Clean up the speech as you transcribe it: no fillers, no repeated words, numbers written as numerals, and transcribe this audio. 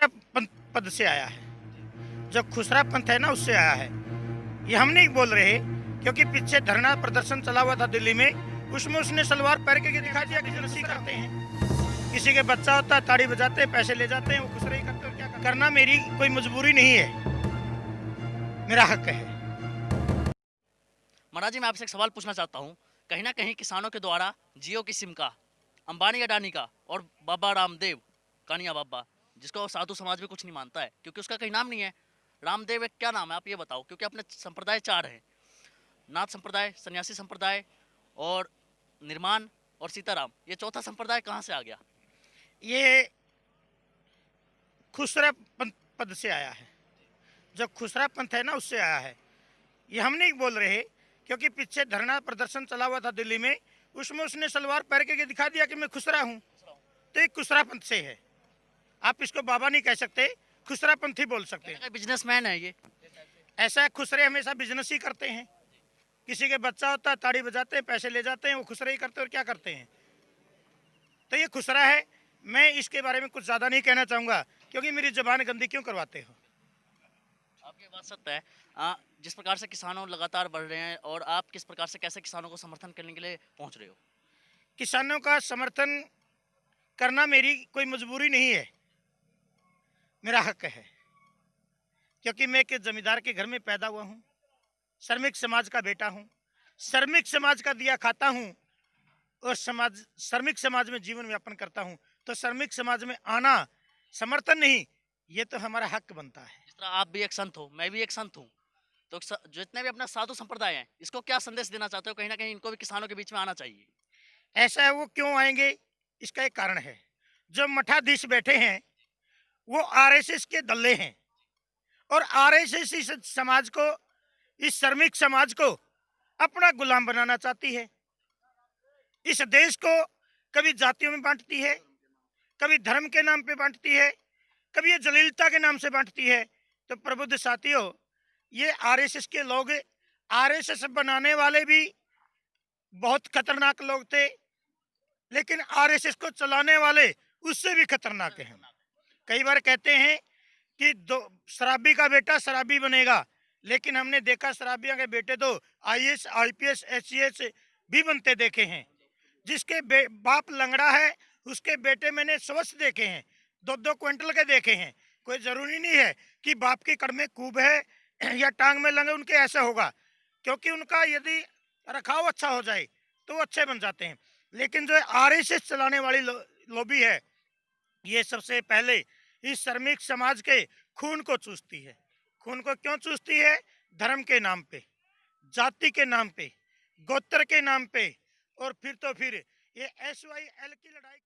पद से आया है, जो खुसरा पंथ है ना उससे आया है। ये हम नहीं बोल रहे, क्योंकि पीछे धरना प्रदर्शन चला हुआ था दिल्ली में, उसमें उसने सलवार पहन के दिखा दिया कि रस्सी करते हैं। किसी के बच्चा होता है, ताड़ी बजाते हैं, पैसे ले जाते हैं, वो खुसरा ही करते हैं। क्या करना मेरी कोई मजबूरी नहीं है, मेरा हक है। महाराज जी, मैं आपसे एक सवाल पूछना चाहता हूँ। कहीं ना कहीं किसानों के द्वारा जियो की सिम का, अंबानी अडानी का और बाबा रामदेव कानिया बाबा, जिसको साधु समाज में कुछ नहीं मानता है क्योंकि उसका कहीं नाम नहीं है। रामदेव एक क्या नाम है आप ये बताओ, क्योंकि अपने संप्रदाय चार हैं: नाथ संप्रदाय, सन्यासी संप्रदाय और निर्माण और सीताराम। ये चौथा संप्रदाय कहाँ से आ गया? ये खुसरा पद से आया है, जो खुसरा पंथ है ना उससे आया है। ये हम नहीं बोल रहे, क्योंकि पीछे धरना प्रदर्शन चला हुआ था दिल्ली में, उसमें उसने सलवार पहन के दिखा दिया कि मैं खुसरा हूँ। तो ये खुसरा पंथ से है। आप इसको बाबा नहीं कह सकते, खुसरा पंथ ही बोल सकते हैं। बिजनेसमैन है ये। ऐसा खुसरे हमेशा बिजनेस ही करते हैं। किसी के बच्चा होता है, ताड़ी बजाते हैं, पैसे ले जाते हैं, वो खुसरे ही करते हैं। और क्या करते हैं? तो ये खुसरा है। मैं इसके बारे में कुछ ज़्यादा नहीं कहना चाहूँगा, क्योंकि मेरी ज़बान गंदी क्यों करवाते हो। आपकी बात सत्य है। जिस प्रकार से किसानों लगातार बढ़ रहे हैं, और आप किस प्रकार से कैसे किसानों को समर्थन करने के लिए पहुंच रहे हो? किसानों का समर्थन करना मेरी कोई मजबूरी नहीं है, मेरा हक है। क्योंकि मैं एक जमींदार के घर में पैदा हुआ हूँ, श्रमिक समाज का बेटा हूँ, श्रमिक समाज का दिया खाता हूँ, और श्रमिक समाज में जीवन यापन करता हूँ। तो श्रमिक समाज में आना समर्थन नहीं, ये तो हमारा हक बनता है। जिस तरह आप भी एक संत हो, मैं भी एक संत हूँ, तो जितने भी अपना साधु संप्रदाय हैं, इसको क्या संदेश देना चाहते हो? कहीं ना कहीं इनको भी किसानों के बीच में आना चाहिए। ऐसा है, वो क्यों आएंगे? इसका एक कारण है। जो मठाधीश बैठे हैं वो आरएसएस के दल्ले हैं, और आरएसएस इस समाज को, इस श्रमिक समाज को अपना गुलाम बनाना चाहती है। इस देश को कभी जातियों में बांटती है, कभी धर्म के नाम पे बांटती है, कभी ये जलीलता के नाम से बांटती है। तो प्रबुद्ध साथियों, ये आरएसएस के लोग, आरएसएस बनाने वाले भी बहुत खतरनाक लोग थे, लेकिन आरएसएस को चलाने वाले उससे भी खतरनाक हैं। कई बार कहते हैं कि दो शराबी का बेटा शराबी बनेगा, लेकिन हमने देखा शराबियों के बेटे तो आईएएस, आईपीएस, एससीएस भी बनते देखे हैं। जिसके बाप लंगड़ा है, उसके बेटे मैंने स्वस्थ देखे हैं, 2-2 क्विंटल के देखे हैं। कोई जरूरी नहीं है कि बाप की कड़ में कूब है या टांग में लंगे उनके ऐसा होगा, क्योंकि उनका यदि रखाव अच्छा हो जाए तो वो अच्छे बन जाते हैं। लेकिन जो आरएसएस चलाने वाली लॉबी है, ये सबसे पहले इस श्रमिक समाज के खून को चूसती है। खून को क्यों चूसती है? धर्म के नाम पे, जाति के नाम पे, गोत्र के नाम पे। और फिर तो फिर ये SYL की लड़ाई